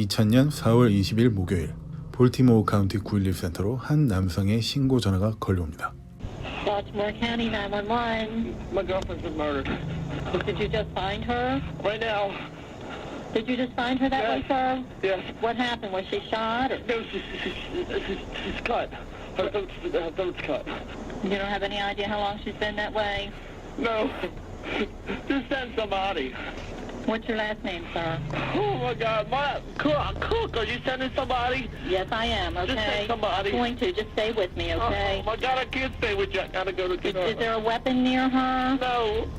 2000년 4월 20일 목요일 볼티모어 카운티 911 센터로 한 남성의 신고 전화가 걸려옵니다. Baltimore County 911. My girlfriend's been murdered. Did you just find her? Right now. Did you just find her that way, sir? Yes. What happened? Was she shot? Or No, she's cut. Her throat's cut. you don't have any idea how long she's been that way? No. Just send somebody. What's your last name, sir? Oh my God, Cook, are you sending somebody? Yes, I am, okay? Just send somebody. I'm going to. Just stay with me, okay? Oh my God, I can't stay with you. I gotta go to get her. Is there a weapon near her? No.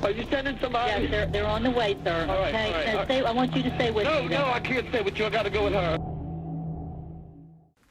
Are you sending somebody? Yes, they're on the way, sir. All right, Okay? all right, Now all right. I want you to stay with me. No, I can't stay with you. I gotta go with her.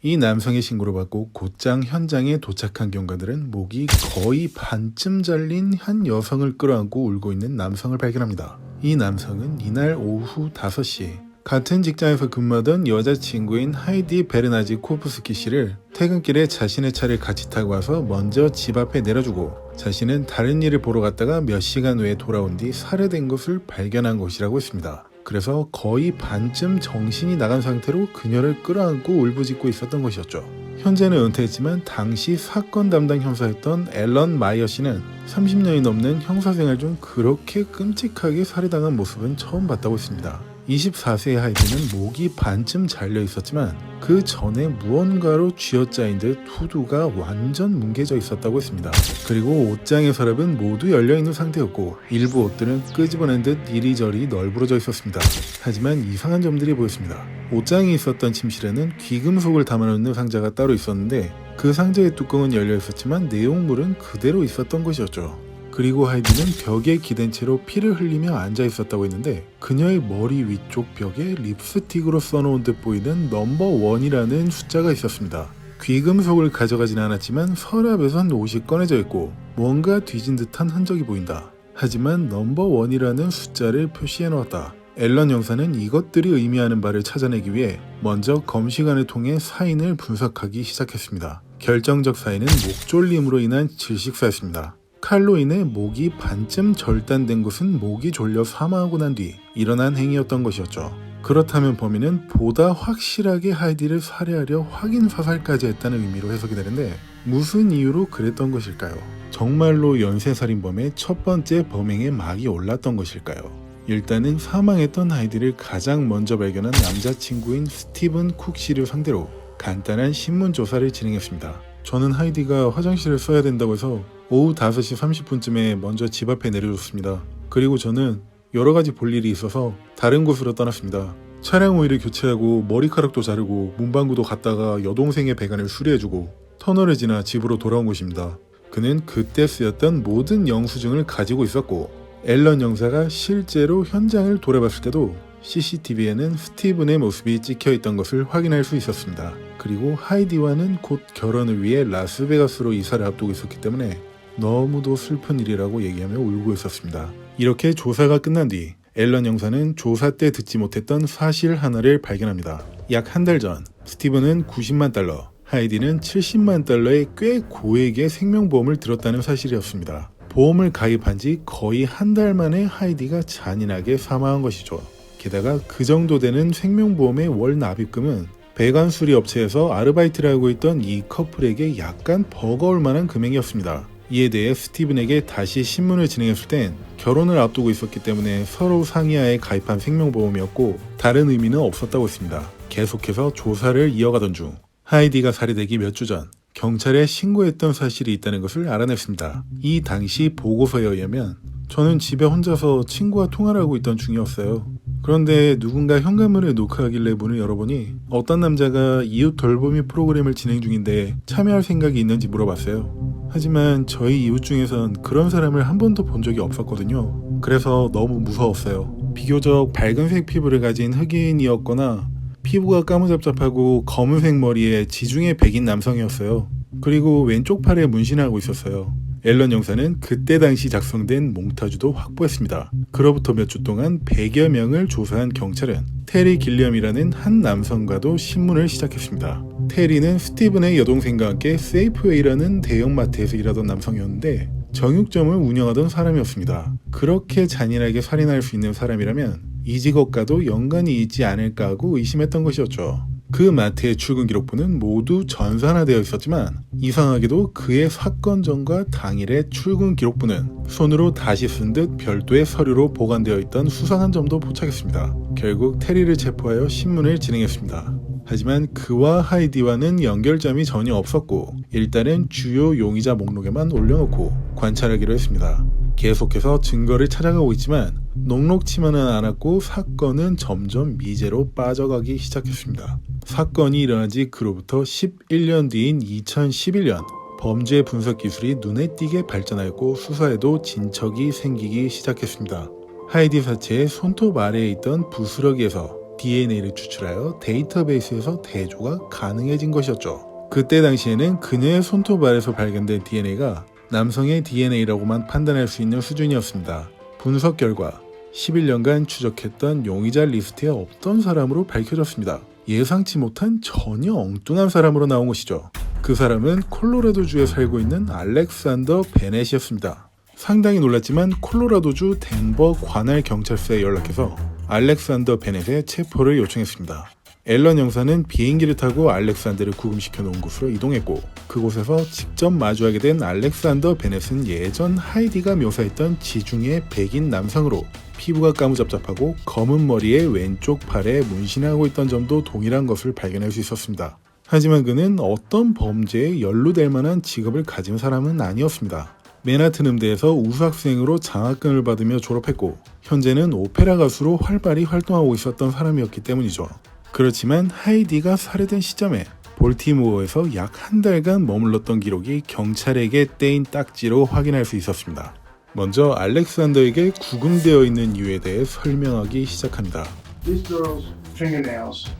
이 남성의 신고를 받고 곧장 현장에 도착한 경관들은 목이 거의 반쯤 잘린 한 여성을 끌어안고 울고 있는 남성을 발견합니다. 이 남성은 이날 오후 5시 같은 직장에서 근무하던 여자친구인 하이디 베르나지 코프스키 씨를 퇴근길에 자신의 차를 같이 타고 와서 먼저 집 앞에 내려주고 자신은 다른 일을 보러 갔다가 몇 시간 후에 돌아온 뒤 살해된 것을 발견한 것이라고 했습니다. 그래서 거의 반쯤 정신이 나간 상태로 그녀를 끌어안고 울부짖고 있었던 것이었죠. 현재는 은퇴했지만 당시 사건 담당 형사였던 앨런 마이어 씨는 30년이 넘는 형사생활 중 그렇게 끔찍하게 살해당한 모습은 처음 봤다고 했습니다. 24세의 하이디는 목이 반쯤 잘려 있었지만 그 전에 무언가로 쥐어짜인 듯 후두가 완전 뭉개져 있었다고 했습니다. 그리고 옷장의 서랍은 모두 열려있는 상태였고 일부 옷들은 끄집어낸 듯 이리저리 널브러져 있었습니다. 하지만 이상한 점들이 보였습니다. 옷장에 있었던 침실에는 귀금속을 담아놓는 상자가 따로 있었는데 그 상자의 뚜껑은 열려 있었지만 내용물은 그대로 있었던 것이었죠. 그리고 하이디는 벽에 기댄 채로 피를 흘리며 앉아 있었다고 했는데 그녀의 머리 위쪽 벽에 립스틱으로 써놓은 듯 보이는 넘버 1이라는 숫자가 있었습니다. 귀금속을 가져가진 않았지만 서랍에선 옷이 꺼내져 있고 뭔가 뒤진 듯한 흔적이 보인다. 하지만 넘버 1이라는 숫자를 표시해 놓았다. 앨런 형사는 이것들이 의미하는 바를 찾아내기 위해 먼저 검시관을 통해 사인을 분석하기 시작했습니다. 결정적 사인은 목졸림으로 인한 질식사였습니다. 칼로 인해 목이 반쯤 절단된 것은 목이 졸려 사망하고 난 뒤 일어난 행위였던 것이었죠. 그렇다면 범인은 보다 확실하게 하이디를 살해하려 확인 사살까지 했다는 의미로 해석이 되는데 무슨 이유로 그랬던 것일까요? 정말로 연쇄살인범의 첫 번째 범행에 막이 올랐던 것일까요? 일단은 사망했던 하이디를 가장 먼저 발견한 남자친구인 스티븐 쿡 씨를 상대로 간단한 신문조사를 진행했습니다. 저는 하이디가 화장실을 써야 된다고 해서 오후 5시 30분쯤에 먼저 집 앞에 내려줬습니다. 그리고 저는 여러가지 볼 일이 있어서 다른 곳으로 떠났습니다. 차량 오일을 교체하고 머리카락도 자르고 문방구도 갔다가 여동생의 배관을 수리해주고 터널을 지나 집으로 돌아온 것입니다. 그는 그때 쓰였던 모든 영수증을 가지고 있었고 앨런 형사가 실제로 현장을 돌아봤을 때도 CCTV에는 스티븐의 모습이 찍혀있던 것을 확인할 수 있었습니다. 그리고 하이디와는 곧 결혼을 위해 라스베가스로 이사를 앞두고 있었기 때문에 너무도 슬픈 일이라고 얘기하며 울고 있었습니다. 이렇게 조사가 끝난 뒤 앨런 형사는 조사 때 듣지 못했던 사실 하나를 발견합니다. 약 한 달 전 스티븐은 90만 달러, 하이디는 70만 달러의 꽤 고액의 생명보험을 들었다는 사실이었습니다. 보험을 가입한 지 거의 한 달 만에 하이디가 잔인하게 사망한 것이죠. 게다가 그 정도 되는 생명보험의 월 납입금은 배관 수리 업체에서 아르바이트를 하고 있던 이 커플에게 약간 버거울 만한 금액이었습니다. 이에 대해 스티븐에게 다시 신문을 진행했을 땐 결혼을 앞두고 있었기 때문에 서로 상의하에 가입한 생명보험이었고 다른 의미는 없었다고 했습니다. 계속해서 조사를 이어가던 중 하이디가 살해되기 몇 주 전 경찰에 신고했던 사실이 있다는 것을 알아냈습니다. 이 당시 보고서에 의하면 저는 집에 혼자서 친구와 통화를 하고 있던 중이었어요. 그런데 누군가 현관문을 노크하길래 문을 열어보니 어떤 남자가 이웃 돌보미 프로그램을 진행 중인데 참여할 생각이 있는지 물어봤어요. 하지만 저희 이웃 중에선 그런 사람을 한 번도 본 적이 없었거든요. 그래서 너무 무서웠어요. 비교적 밝은색 피부를 가진 흑인이었거나 피부가 까무잡잡하고 검은색 머리에 지중해 백인 남성이었어요. 그리고 왼쪽 팔에 문신을 하고 있었어요. 앨런 형사는 그때 당시 작성된 몽타주도 확보했습니다. 그로부터 몇 주 동안 100여 명을 조사한 경찰은 테리 길리엄이라는 한 남성과도 신문을 시작했습니다. 테리는 스티븐의 여동생과 함께 세이프웨이라는 대형마트에서 일하던 남성이었는데 정육점을 운영하던 사람이었습니다. 그렇게 잔인하게 살인할 수 있는 사람이라면 이 직업과도 연관이 있지 않을까 하고 의심했던 것이었죠. 그 마트의 출근 기록부는 모두 전산화되어 있었지만 이상하게도 그의 사건 전과 당일의 출근 기록부는 손으로 다시 쓴 듯 별도의 서류로 보관되어 있던 수상한 점도 포착했습니다. 결국 테리를 체포하여 신문을 진행했습니다. 하지만 그와 하이디와는 연결점이 전혀 없었고 일단은 주요 용의자 목록에만 올려놓고 관찰하기로 했습니다. 계속해서 증거를 찾아가고 있지만 녹록치만은 않았고 사건은 점점 미제로 빠져가기 시작했습니다. 사건이 일어난 지 그로부터 11년 뒤인 2011년 범죄 분석 기술이 눈에 띄게 발전하였고 수사에도 진척이 생기기 시작했습니다. 하이디 사체의 손톱 아래에 있던 부스러기에서 DNA를 추출하여 데이터베이스에서 대조가 가능해진 것이었죠. 그때 당시에는 그녀의 손톱 아래에서 발견된 DNA가 남성의 DNA라고만 판단할 수 있는 수준이었습니다. 분석 결과 11년간 추적했던 용의자 리스트에 없던 사람으로 밝혀졌습니다. 예상치 못한 전혀 엉뚱한 사람으로 나온 것이죠. 그 사람은 콜로라도주에 살고 있는 알렉산더 베넷이었습니다. 상당히 놀랐지만 콜로라도주 덴버 관할 경찰서에 연락해서 알렉산더 베넷의 체포를 요청했습니다. 앨런 형사는 비행기를 타고 알렉산더를 구금시켜 놓은 곳으로 이동했고 그곳에서 직접 마주하게 된 알렉산더 베넷은 예전 하이디가 묘사했던 지중해 백인 남성으로 피부가 까무잡잡하고 검은 머리에 왼쪽 팔에 문신하고 있던 점도 동일한 것을 발견할 수 있었습니다. 하지만 그는 어떤 범죄에 연루될 만한 직업을 가진 사람은 아니었습니다. 맨하튼 음대에서 우수학생으로 장학금을 받으며 졸업했고 현재는 오페라 가수로 활발히 활동하고 있었던 사람이었기 때문이죠. 그렇지만 하이디가 살해된 시점에 볼티모어에서 약 한 달간 머물렀던 기록이 경찰에게 떼인 딱지로 확인할 수 있었습니다. 먼저 알렉산더에게 구금되어 있는 이유에 대해 설명하기 시작합니다. This girl's fingernails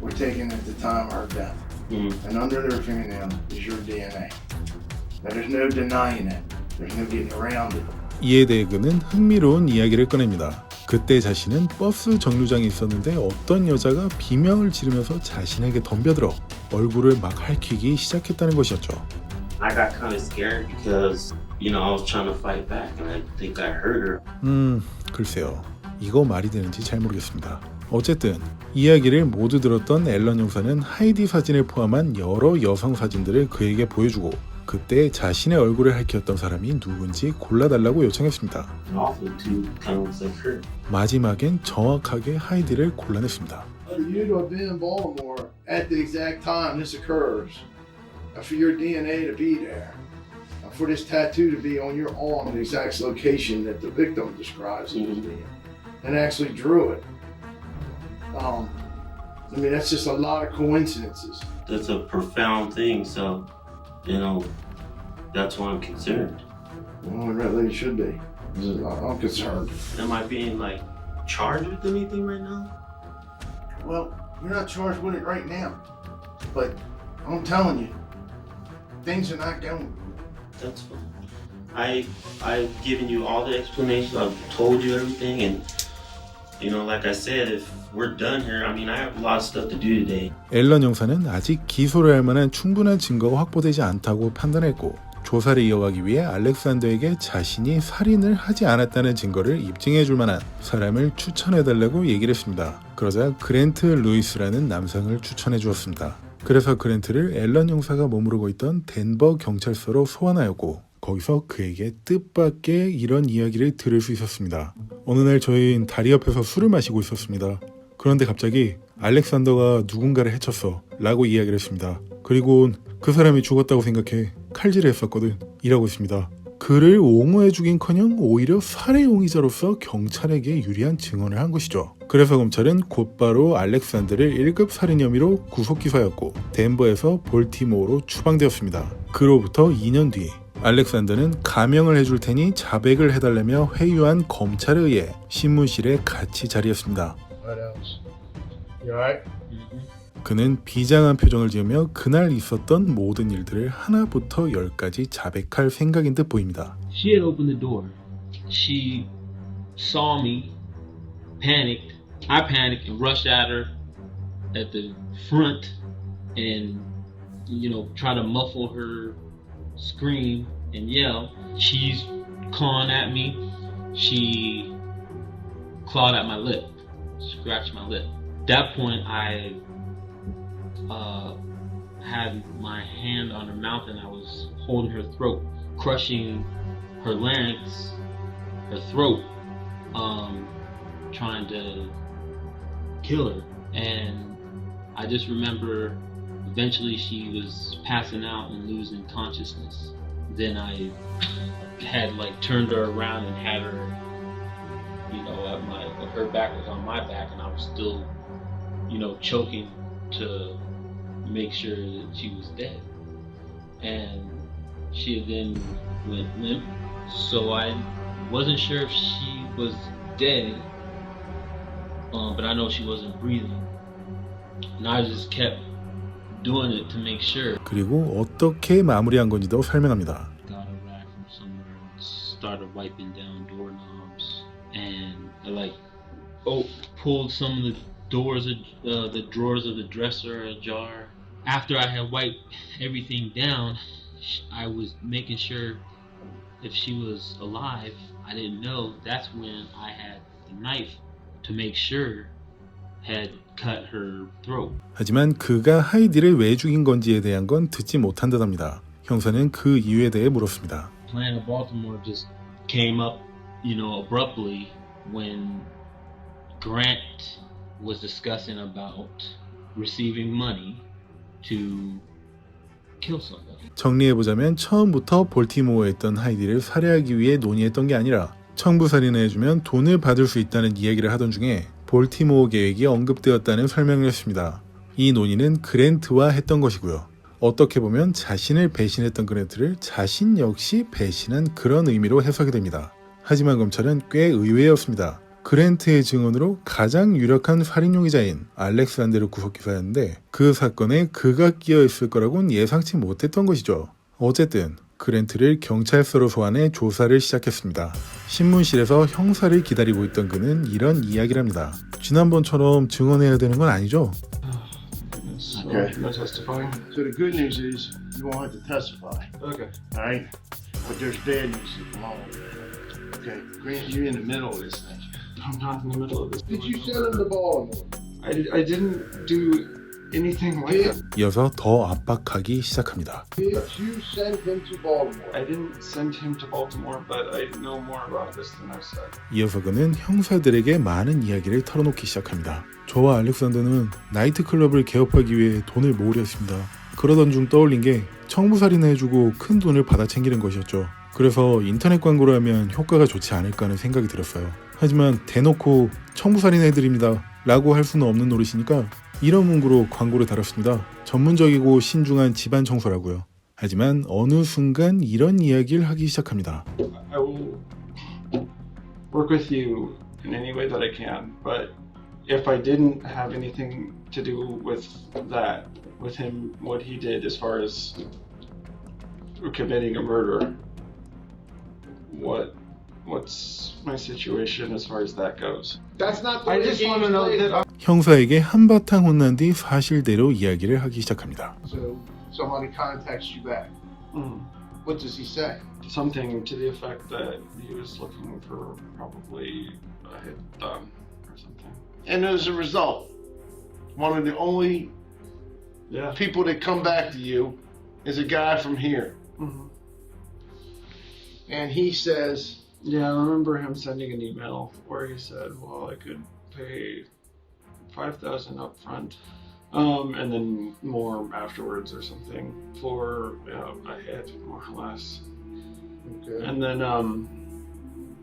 were taken at the time of her death, and under their fingernails is your DNA. Now there's no denying it. There's no getting around it. 이에 대해 그는 흥미로운 이야기를 꺼냅니다. 그때 자신은 버스 정류장에 있었는데 어떤 여자가 비명을 지르면서 자신에게 덤벼들어 얼굴을 막 핥히기 시작했다는 것이었죠. I got kind of scared because, I was trying to fight back and I think I hurt her. 글쎄요. 이거 말이 되는지 잘 모르겠습니다. 어쨌든 이야기를 모두 들었던 앨런 형사는 하이디 사진을 포함한 여러 여성 사진들을 그에게 보여주고 그때 자신의 얼굴을 핥혔던 사람이 누군지 골라달라고 요청했습니다. And also two kind of looks like her. 마지막엔 정확하게 하이디를 골라냈습니다. For you to have been in Baltimore at the exact time this occurs, for your DNA to be there, for this tattoo to be on your arm, the exact location that the victim describes it as being, and actually drew it. That's just a lot of coincidences. That's a profound thing, so, that's why I'm concerned. Well, it really should be. I'm concerned. Am I being, charged with anything right now? Well, you're not charged with it right now, but I'm telling you, things are not going. That's fine. I've given you all the explanations, I've told you everything, and, like I said, if we're done here, I have a lot of stuff to do today. 앨런 형사는 아직 기소를 할 만한 충분한 증거가 확보되지 않다고 판단했고 조사를 이어가기 위해 알렉산더에게 자신이 살인을 하지 않았다는 증거를 입증해 줄 만한 사람을 추천해달라고 얘기를 했습니다. 그러자 그랜트 루이스라는 남성을 추천해 주었습니다. 그래서 그랜트를 앨런 형사가 머무르고 있던 덴버 경찰서로 소환하였고 거기서 그에게 뜻밖의 이런 이야기를 들을 수 있었습니다. 어느 날 저희는 다리 옆에서 술을 마시고 있었습니다. 그런데 갑자기 알렉산더가 누군가를 해쳤어 라고 이야기를 했습니다. 그리고 그 사람이 죽었다고 생각해 칼질을 했었거든 이라고 했습니다. 그를 옹호해주긴커녕 오히려 살해 용의자로서 경찰에게 유리한 증언을 한 것이죠. 그래서 검찰은 곧바로 알렉산더를 1급 살인 혐의로 구속기소하였고 덴버에서 볼티모어로 추방되었습니다. 그로부터 2년 뒤 알렉산더는 가명을 해줄 테니 자백을 해달라며 회유한 검찰에 의해 신문실에 같이 자리했습니다. What else? You alright? 그는 비장한 표정을 지으며 그날 있었던 모든 일들을 하나부터 10까지 자백할 생각인 듯 보입니다. She had opened the door. She saw me, panicked. I panicked and rushed at her at the front and, try to muffle her scream. and yell. She's clawing at me. She clawed at my lip, scratched my lip. At that point, I had my hand on her mouth and I was holding her throat, crushing her larynx, her throat, trying to kill her. And I just remember eventually she was passing out and losing consciousness. Then I had like turned her around and had her, you know, her back was on my back and I was still, you know, choking to make sure that she was dead. And she then went limp, so I wasn't sure if she was dead, but I know she wasn't breathing. And I just kept doing it to make sure. 그리고 어떻게 마무리한 건지도 설명합니다. Got a rag from somewhere and started wiping down doorknobs, and I like pulled some of the doors of the drawers of the dresser ajar. After I had wiped everything down, I was making sure if she was alive. I didn't know. That's when I had the knife to make sure had cut her throat. 하지만 그가 하이디를 왜 죽인 건지에 대한 건 듣지 못한 듯합니다. 형사는 그 이유에 대해 물었습니다. Plan of Baltimore just came up, you know, abruptly when Grant was discussing about receiving money to kill somebody. 정리해보자면 처음부터 볼티모어에 있던 하이디를 살해하기 위해 논의했던 게 아니라 청부살인을 해주면 돈을 받을 수 있다는 이야기를 하던 중에 볼티모어 계획이 언급되었다는 설명을 했습니다. 이 논의는 그랜트와 했던 것이고요. 어떻게 보면 자신을 배신했던 그랜트를 자신 역시 배신한 그런 의미로 해석이 됩니다. 하지만 검찰은 꽤 의외였습니다. 그랜트의 증언으로 가장 유력한 살인 용의자인 알렉산데르 구속기사였는데 그 사건에 그가 끼어있을 거라고는 예상치 못했던 것이죠. 어쨌든 그랜트를 경찰서로 소환해 조사를 시작했습니다. 신문실에서 형사를 기다리고 있던 그는 이런 이야기를 합니다. 지난번처럼 증언해야 되는 건 아니죠? Okay. No testifying. So the good news is you won't have to testify. Okay. All right. But there's bad news that come along with it. Okay, Grant, you're in the middle of this thing. I'm not in the middle of this. Did you send him to Baltimore? I didn't do anything like that. 이어서 더 압박하기 시작합니다. Did you send him to Baltimore? I didn't send him to Baltimore, but I know more about this than I've said. 이어서 그는 형사들에게 많은 이야기를 털어놓기 시작합니다. 저와 알렉산더는 나이트클럽을 개업하기 위해 돈을 모으려 했습니다. 그러던 중 떠올린 게 청부살인을 해주고 큰 돈을 받아 챙기는 것이었죠. 그래서 인터넷 광고를 하면 효과가 좋지 않을까 하는 생각이 들었어요. 하지만 대놓고 청부살인해드립니다 라고 할 수는 없는 노릇이니까 이런 문구로 광고를 달았습니다. 전문적이고 신중한 집안 청소라고요. 하지만 어느 순간 이런 이야기를 하기 시작합니다. I will work with you in any way that I can, but if I didn't have anything to do with that, with him, what he did as far as committing a murder, what's my situation as far as that goes? That's not the I way the just game want to is know played. that 형사에게 한바탕 혼난 뒤 사실대로 이야기를 하기 시작합니다. So somebody contacts you back. What does he say? something to the effect that he was looking for probably a hit or something. And as a result, one of the only Yeah. people that come back to you is a guy from here. Mhm. And he says, Yeah, I remember him sending an email where he said, well, I could pay $5,000 up front, and then more afterwards or something for a hit, more or less. okay. And then,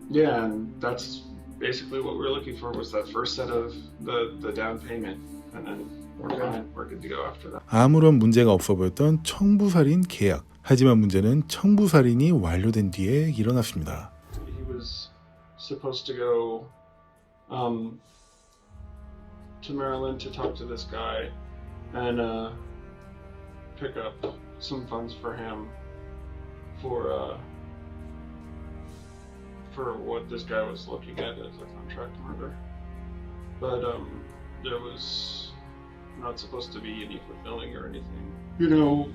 yeah, and that's basically what we were looking for was that first set of the down payment, and then we're fine, we're good to go after that. 아무런 문제가 없어 보였던 청부살인 계약. 하지만 문제는 청부살인이 완료된 뒤에 일어났습니다. He was supposed to go to Maryland to talk to this guy and pick up some funds for him for what this guy was looking at as a contract murder. But there was not supposed to be any fulfilling or anything. You know,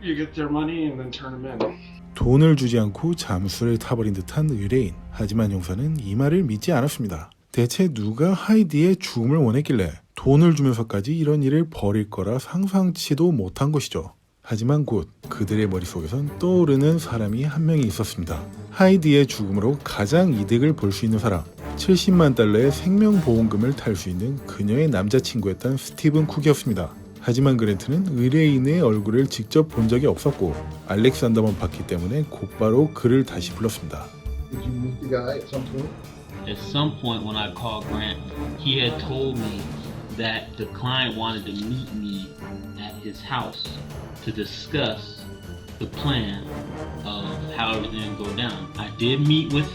you get their money and then turn them in. 돈을 주지 않고 잠수를 타버린 듯한 의뢰인. 하지만 형사는 이 말을 믿지 않았습니다. 대체 누가 하이디의 죽음을 원했길래 돈을 주면서까지 이런 일을 벌일 거라 상상치도 못한 것이죠. 하지만 곧 그들의 머릿속에선 떠오르는 사람이 한 명이 있었습니다. 하이디의 죽음으로 가장 이득을 볼 수 있는 사람, 70만 달러의 생명보험금을 탈 수 있는 그녀의 남자친구였던 스티븐 쿡이었습니다. 하지만 그랜트는 의뢰인의 얼굴을 직접 본 적이 없었고 알렉산더만 봤기 때문에 곧바로 그를 다시 불렀습니다. Did you meet the guy at some point? At some point when I called Grant, he had told me that the client wanted to meet me at his house to discuss the plan of how everything would go down. I did meet with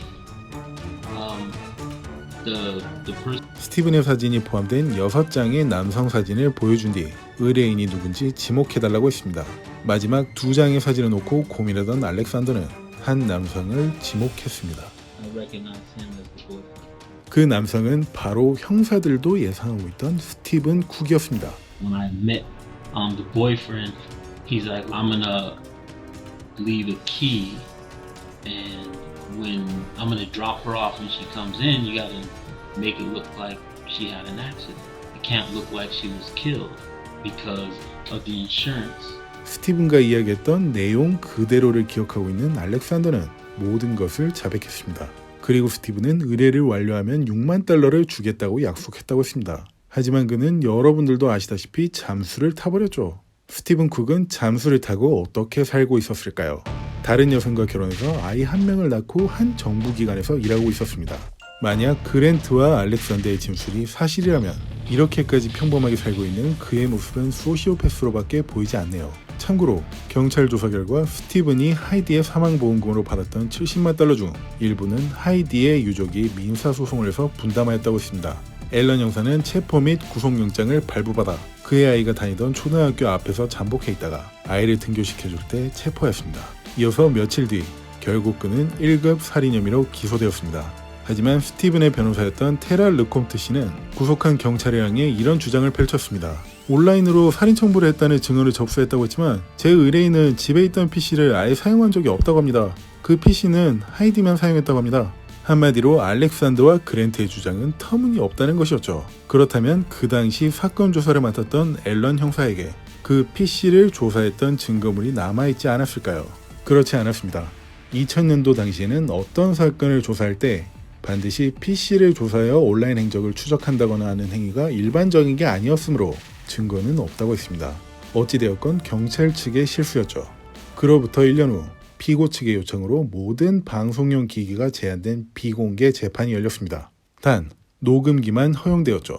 the person. 스티븐의 사진이 포함된 6장의 남성 사진을 보여준 뒤 의뢰인이 누군지 지목해달라고 했습니다. 마지막 2장의 사진을 놓고 고민하던 알렉산더는 한 남성을 지목했습니다. I recognized him as the boyfriend. 그 남성은 바로 형사들도 예상하고 있던 스티븐 쿡이었습니다. When I met the boyfriend, he's like, I'm gonna leave a key, and when I'm gonna drop her off when she comes in, you gotta make it look like she had an accident. It can't look like she was killed because of the insurance. 스티븐과 이야기했던 내용 그대로를 기억하고 있는 알렉산더는 모든 것을 자백했습니다. 그리고 스티븐은 의뢰를 완료하면 6만 달러를 주겠다고 약속했다고 했습니다. 하지만 그는 여러분들도 아시다시피 잠수를 타버렸죠. 스티븐 쿡은 잠수를 타고 어떻게 살고 있었을까요? 다른 여성과 결혼해서 아이 한 명을 낳고 한 정부기관에서 일하고 있었습니다. 만약 그랜트와 알렉산더의 진술이 사실이라면 이렇게까지 평범하게 살고 있는 그의 모습은 소시오패스로밖에 보이지 않네요. 참고로 경찰 조사 결과 스티븐이 하이디의 사망보험금으로 받았던 70만 달러 중 일부는 하이디의 유족이 민사소송을 해서 분담하였다고 했습니다. 앨런 형사는 체포 및 구속영장을 발부받아 그의 아이가 다니던 초등학교 앞에서 잠복해 있다가 아이를 등교시켜줄 때 체포했습니다. 이어서 며칠 뒤 결국 그는 1급 살인 혐의로 기소되었습니다. 하지만 스티븐의 변호사였던 테라 르콤트 씨는 구속한 경찰에 향해 이런 주장을 펼쳤습니다. 온라인으로 살인 청부를 했다는 증언을 접수했다고 했지만 제 의뢰인은 집에 있던 PC를 아예 사용한 적이 없다고 합니다. 그 PC는 하이디만 사용했다고 합니다. 한마디로 알렉산더와 그랜트의 주장은 터무니없다는 것이었죠. 그렇다면 그 당시 사건 조사를 맡았던 앨런 형사에게 그 PC를 조사했던 증거물이 남아있지 않았을까요? 그렇지 않았습니다. 2000년도 당시에는 어떤 사건을 조사할 때 반드시 PC를 조사하여 온라인 행적을 추적한다거나 하는 행위가 일반적인 게 아니었으므로 증거는 없다고 했습니다. 어찌되었건 경찰 측의 실수였죠. 그로부터 1년 후 피고 측의 요청으로 모든 방송용 기기가 제한된 비공개 재판이 열렸습니다. 단 녹음기만 허용되었죠.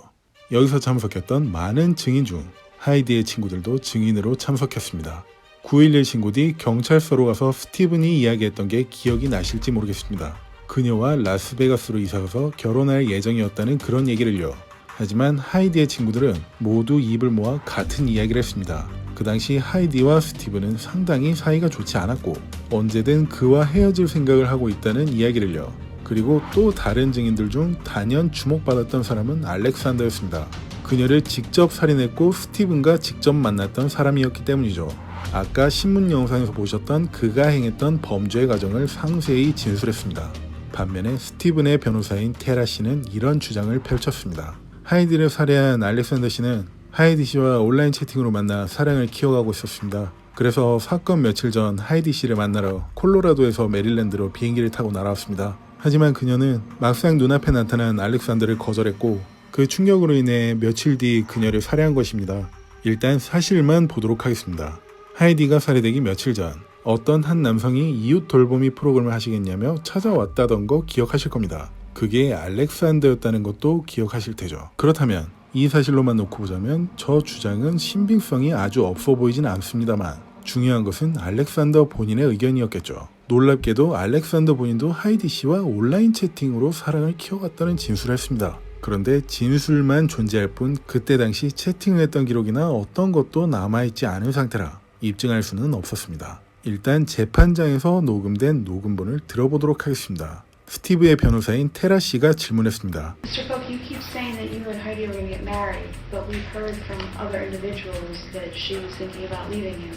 여기서 참석했던 많은 증인 중 하이디의 친구들도 증인으로 참석했습니다. 9.11 신고 뒤 경찰서로 가서 스티븐이 이야기했던 게 기억이 나실지 모르겠습니다. 그녀와 라스베가스로 이사가서 결혼할 예정이었다는 그런 얘기를요. 하지만 하이디의 친구들은 모두 입을 모아 같은 이야기를 했습니다. 그 당시 하이디와 스티븐은 상당히 사이가 좋지 않았고 언제든 그와 헤어질 생각을 하고 있다는 이야기를요. 그리고 또 다른 증인들 중 단연 주목받았던 사람은 알렉산더였습니다. 그녀를 직접 살인했고 스티븐과 직접 만났던 사람이었기 때문이죠. 아까 신문 영상에서 보셨던 그가 행했던 범죄의 과정을 상세히 진술했습니다. 반면에 스티븐의 변호사인 테라 씨는 이런 주장을 펼쳤습니다. 하이디를 살해한 알렉산더 씨는 하이디 씨와 온라인 채팅으로 만나 사랑을 키워가고 있었습니다. 그래서 사건 며칠 전 하이디 씨를 만나러 콜로라도에서 메릴랜드로 비행기를 타고 날아왔습니다. 하지만 그녀는 막상 눈앞에 나타난 알렉산더를 거절했고 그 충격으로 인해 며칠 뒤 그녀를 살해한 것입니다. 일단 사실만 보도록 하겠습니다. 하이디가 살해되기 며칠 전 어떤 한 남성이 이웃 돌보미 프로그램을 하시겠냐며 찾아왔다던 거 기억하실 겁니다. 그게 알렉산더였다는 것도 기억하실 테죠. 그렇다면 이 사실로만 놓고 보자면 저 주장은 신빙성이 아주 없어 보이진 않습니다만 중요한 것은 알렉산더 본인의 의견이었겠죠. 놀랍게도 알렉산더 본인도 하이디 씨와 온라인 채팅으로 사랑을 키워갔다는 진술을 했습니다. 그런데 진술만 존재할 뿐 그때 당시 채팅을 했던 기록이나 어떤 것도 남아있지 않은 상태라 입증할 수는 없었습니다. 일단 재판장에서 녹음된 녹음본을 들어보도록 하겠습니다. 스티브의 변호사인 테라 씨가 질문했습니다. Mr. Cook, you keep saying that you and Heidi were going to get married, but we've heard from other individuals that she was thinking about leaving you.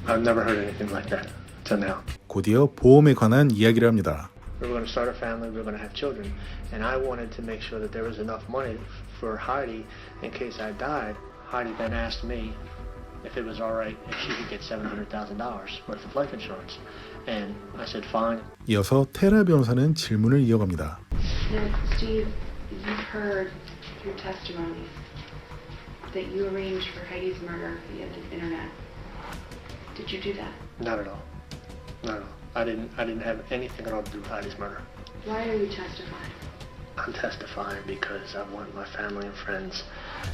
I've never heard anything like that. till now. 곧이어 보험에 관한 이야기를 합니다. We were going to start a family, we were going to have children, and I wanted to make sure that there was enough money for Heidi in case I died. Heidi then asked me if it was all right if she could get $700,000 worth of life insurance, and I said fine. 이어서 테라 변호사는 질문을 이어갑니다. Now, Steve, you've heard through testimony that you arranged for Heidi's murder via the internet. Did you do that? Not at all. Not at all. I didn't have anything at all to do with Heidi's murder. Why are you testifying? I'm testifying because I want my family and friends,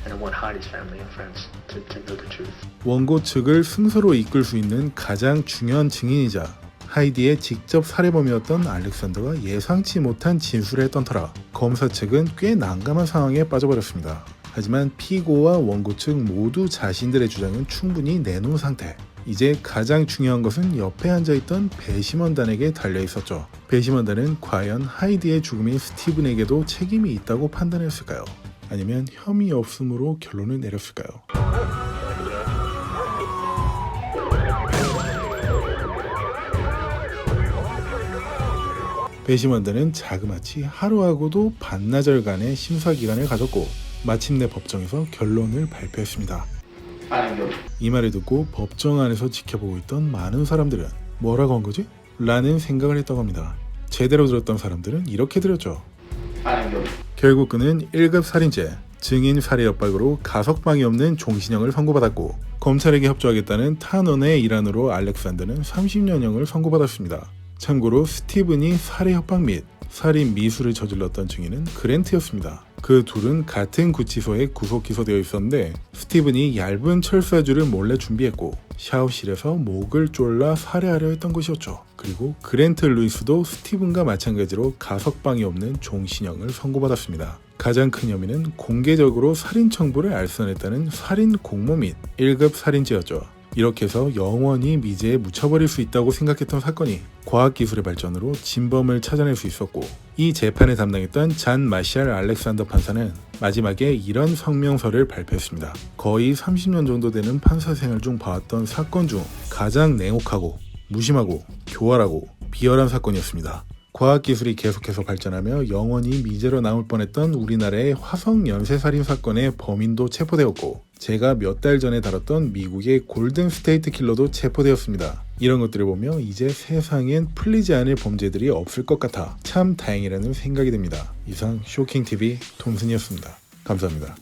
and I want Heidi's family and friends to know the truth. 원고 측을 승소로 이끌 수 있는 가장 중요한 증인이자 하이디의 직접 살해범이었던 알렉산더가 예상치 못한 진술을 했던 터라 검사 측은 꽤 난감한 상황에 빠져버렸습니다. 하지만 피고와 원고 측 모두 자신들의 주장은 충분히 내놓은 상태. 이제 가장 중요한 것은 옆에 앉아있던 배심원단에게 달려있었죠. 배심원단은 과연 하이디의 죽음인 스티븐에게도 책임이 있다고 판단했을까요? 아니면 혐의 없음으로 결론을 내렸을까요? 배심원단은 자그마치 하루하고도 반나절간의 심사기간을 가졌고 마침내 법정에서 결론을 발표했습니다. 이 말을 듣고 법정 안에서 지켜보고 있던 많은 사람들은 뭐라고 한 거지? 라는 생각을 했다고 합니다. 제대로 들었던 사람들은 이렇게 들었죠. 결국 그는 1급 살인죄, 증인 살해 협박으로 가석방이 없는 종신형을 선고받았고 검찰에게 협조하겠다는 탄원의 일환으로 알렉산더는 30년형을 선고받았습니다. 참고로 스티븐이 살해 협박 및 살인 미수를 저질렀던 증인은 그랜트였습니다. 그 둘은 같은 구치소에 구속 기소되어 있었는데 스티븐이 얇은 철사줄을 몰래 준비했고 샤워실에서 목을 졸라 살해하려 했던 것이었죠. 그리고 그랜트 루이스도 스티븐과 마찬가지로 가석방이 없는 종신형을 선고받았습니다. 가장 큰 혐의는 공개적으로 살인 청부를 알선했다는 살인 공모 및 1급 살인죄였죠. 이렇게 해서 영원히 미제에 묻혀버릴 수 있다고 생각했던 사건이 과학기술의 발전으로 진범을 찾아낼 수 있었고 이 재판을 담당했던 잔 마샬 알렉산더 판사는 마지막에 이런 성명서를 발표했습니다. 거의 30년 정도 되는 판사 생활 중 봐왔던 사건 중 가장 냉혹하고 무심하고 교활하고 비열한 사건이었습니다. 과학기술이 계속해서 발전하며 영원히 미제로 남을 뻔했던 우리나라의 화성 연쇄살인 사건의 범인도 체포되었고 제가 몇 달 전에 다뤘던 미국의 골든 스테이트 킬러도 체포되었습니다. 이런 것들을 보며 이제 세상엔 풀리지 않을 범죄들이 없을 것 같아 참 다행이라는 생각이 듭니다. 이상 쇼킹TV 톰슨이었습니다. 감사합니다.